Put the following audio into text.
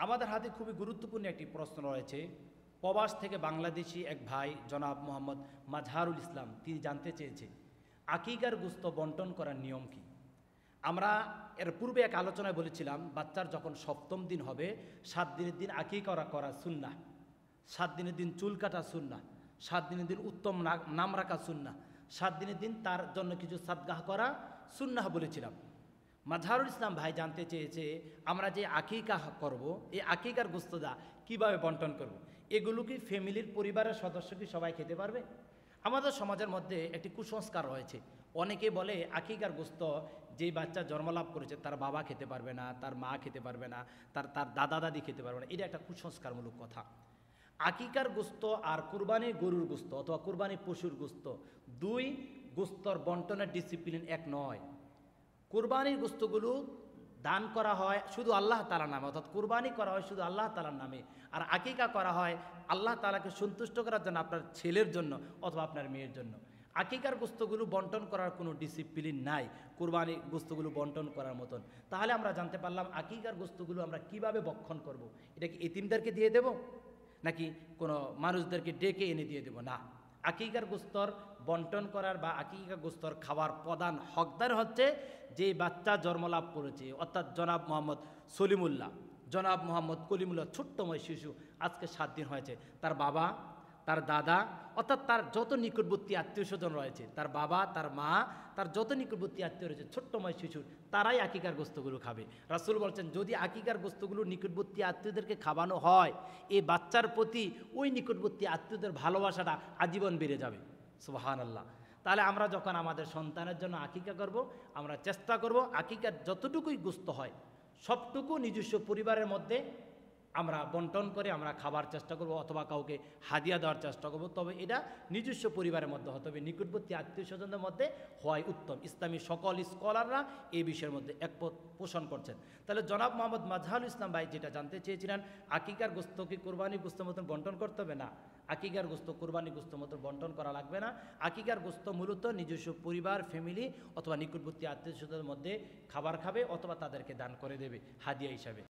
আমাদের হাতে খুবই গুরুত্বপূর্ণ একটি প্রশ্ন রয়েছে। প্রবাস থেকে বাংলাদেশি এক ভাই জনাব মোহাম্মদ মাজহারুল ইসলাম তিনি জানতে চেয়েছে আকিকার গোশত বন্টন করার নিয়ম কি। আমরা এর পূর্বে এক আলোচনায় বলেছিলাম বাচ্চার যখন সপ্তম দিন হবে 7 দিনের দিন আকিকা করা সুন্নাহ, 7 দিনের দিন চুল কাটা সুন্নাহ, 7 দিনের দিন উত্তম নাম রাখা সুন্নাহ, 7 দিনের দিন তার জন্য কিছু সাদগাহ করা সুন্নাহ বলেছিলাম। মাজহারুল ইসলাম ভাই জানতে চেয়েছে আমরা যে আকিকা করব এই আকিকার গোশতটা কীভাবে বন্টন করব, এগুলো কি ফ্যামিলির পরিবারের সদস্য কি সবাই খেতে পারবে? আমাদের সমাজের মধ্যে একটি কুসংস্কার রয়েছে। অনেকে বলে আকিকার গোশত যেই বাচ্চা জন্মলাভ করেছে তার বাবা খেতে পারবে না, তার মা খেতে পারবে না, তার দাদা দাদি খেতে পারবে না। এটা একটা কুসংস্কারমূলক কথা। আকিকার গোশত আর কুরবানি গরুর গোশত অথবা কুরবানি পশুর গোশত দুই গোশতর বন্টনের ডিসিপ্লিন এক নয়। কুরবানির গোশতগুলো দান করা হয় শুধু আল্লাহ তাআলার নামে, অর্থাৎ কুরবানি করা হয় শুধু আল্লাহ তাআলার নামে, আর আকিকা করা হয় আল্লাহ তাআলাকে সন্তুষ্ট করার জন্য, আপনার ছেলের জন্য অথবা আপনার মেয়ের জন্য। আকিকার গোশতগুলো বন্টন করার কোনো ডিসিপ্লিন নাই কুরবানি গোশতগুলো বন্টন করার মতন। তাহলে আমরা জানতে পারলাম আকিকার গোশতগুলো আমরা কিভাবে ভক্ষণ করব। এটা কি এতিমদেরকে দিয়ে দেব নাকি কোনো মানুষদেরকে ডেকে এনে দিয়ে দেব? না, আকিকার গোশতর বন্টন করার বা আকিকা গোশতর খাওয়ার প্রধান হকদার হচ্ছে যে বাচ্চা জন্মলাভ করেছে, অর্থাৎ জনাব মোহাম্মদ সলিমুল্লাহ, জনাব মোহাম্মদ কলিমুল্লাহ, ছোট্টময় শিশু, আজকে 7 দিন হয়েছে। তার বাবা, তার দাদা, অর্থাৎ তার যত নিকটবর্তী আত্মীয় স্বজন রয়েছে, তার বাবা, তার মা, তার যত নিকটবর্তী আত্মীয় রয়েছে ছোট্টময় শিশুর, তারাই আকিকার গোশতগুলো খাবে। রাসূল বলছেন যদি আকিকার গোশতগুলো নিকটবর্তী আত্মীয়দেরকে খাওয়ানো হয় এই বাচ্চার প্রতি ওই নিকটবর্তী আত্মীয়দের ভালোবাসাটা আজীবন বেড়ে যাবে। সুবহানাল্লাহ। তাহলে আমরা যখন আমাদের সন্তানের জন্য আকিকা করব, আমরা চেষ্টা করব আকিকার যতটুকুই গোশত হয় সবটুকু নিজস্ব পরিবারের মধ্যে আমরা বন্টন করে আমরা খাবার চেষ্টা করব অথবা কাউকে হাদিয়া দেওয়ার চেষ্টা করব। তবে এটা নিজস্ব পরিবারের মধ্যে হতে হবে, নিকটবর্তী আত্মীয় স্বজনদের মধ্যে হয় উত্তম। ইসলামী সকল স্কলাররা এই বিষয়ের মধ্যে একমত পোষণ করছেন। তাহলে জনাব মোহাম্মদ মাজহারুল ইসলাম ভাই যেটা জানতে চেয়েছিলেন আকিকার গোশত কি কোরবানির গোশতের মতন বন্টন করতে হবে? না, আকিকার গোশত কোরবানির গোশতের মতন বন্টন করা লাগবে না। আকিকার গোশত মূলত নিজস্ব পরিবার, ফ্যামিলি অথবা নিকটবর্তী আত্মীয় স্বজনদের মধ্যে খাবার খাবে অথবা তাদেরকে দান করে দেবে হাদিয়া হিসাবে।